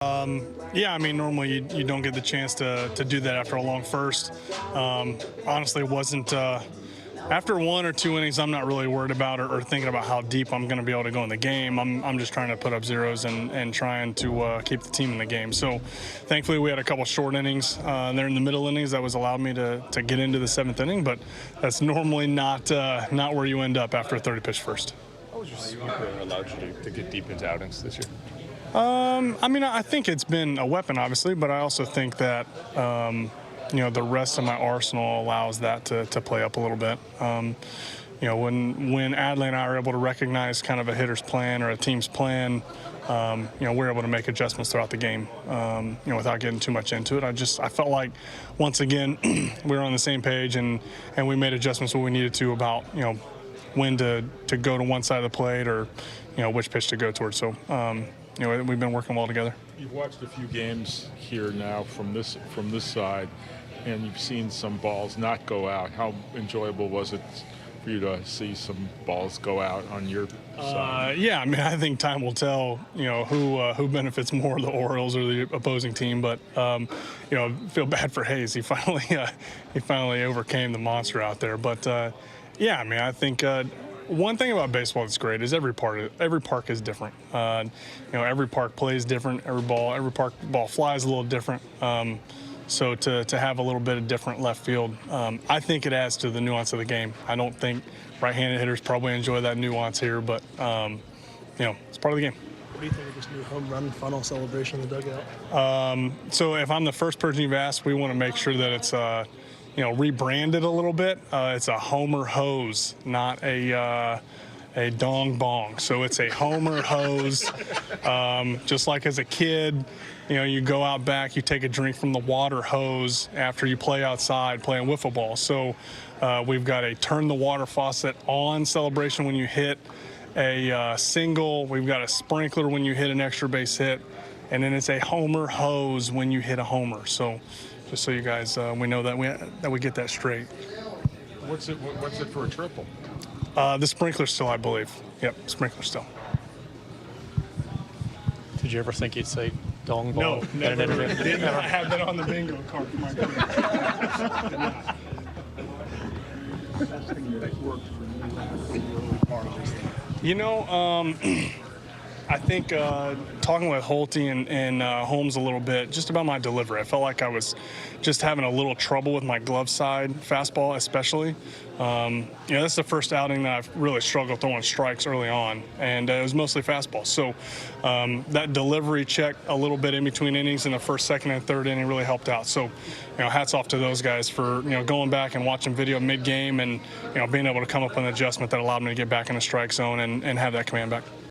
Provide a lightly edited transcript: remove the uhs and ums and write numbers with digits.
Yeah, I mean, normally you don't get the chance to do that after a long first. Honestly, it wasn't after one or two innings. I'm not really worried about or thinking about how deep I'm going to be able to go in the game. I'm just trying to put up zeros and trying to keep the team in the game. So, thankfully, we had a couple short innings there in the middle innings that was allowed me to get into the seventh inning. But that's normally not where you end up after a 30-pitch first. How was your sweeper allowed you to get deep into outings this year? I mean, I think it's been a weapon, obviously, but I also think that, the rest of my arsenal allows that to play up a little bit. When Adley and I are able to recognize kind of a hitter's plan or a team's plan, we're able to make adjustments throughout the game, without getting too much into it. I felt like, once again, we were on the same page and we made adjustments when we needed to about, when to go to one side of the plate or, which pitch to go towards. So, we've been working well together. You've watched a few games here now from this side, and you've seen some balls not go out. How enjoyable was it for you to see some balls go out on your side? Yeah, I mean, I think time will tell, who benefits more, the Orioles or the opposing team. But, feel bad for Hayes. He finally overcame the monster out there. But, yeah, I mean, I think one thing about baseball that's great is every park is different. Every park plays different. Every ball flies a little different. So to have a little bit of different left field, I think it adds to the nuance of the game. I don't think right-handed hitters probably enjoy that nuance here, but it's part of the game. What do you think of this new home run funnel celebration in the dugout? So if I'm the first person you've asked, we want to make sure that it's rebranded a little bit. It's a Homer hose, not a dong bong. So it's a Homer hose. Just like as a kid, you go out back, you take a drink from the water hose after you play outside playing wiffle ball. So we've got a turn the water faucet on celebration when you hit a single. We've got a sprinkler when you hit an extra base hit. And then it's a Homer hose when you hit a homer. So just so you guys, we know that we get that straight. What's it for a triple? The sprinkler still, I believe. Yep, sprinkler still. Did you ever think you'd say dong ball? No, never. Did not have that on the bingo card for my career. Best thing that worked for you in the early part of this thing? I think talking with Holty and Holmes a little bit, just about my delivery. I felt like I was just having a little trouble with my glove side fastball, especially. This is the first outing that I've really struggled throwing strikes early on, and it was mostly fastball. So that delivery check a little bit in between innings in the first, second, and third inning really helped out. So, hats off to those guys for going back and watching video mid-game and being able to come up with an adjustment that allowed me to get back in the strike zone and have that command back.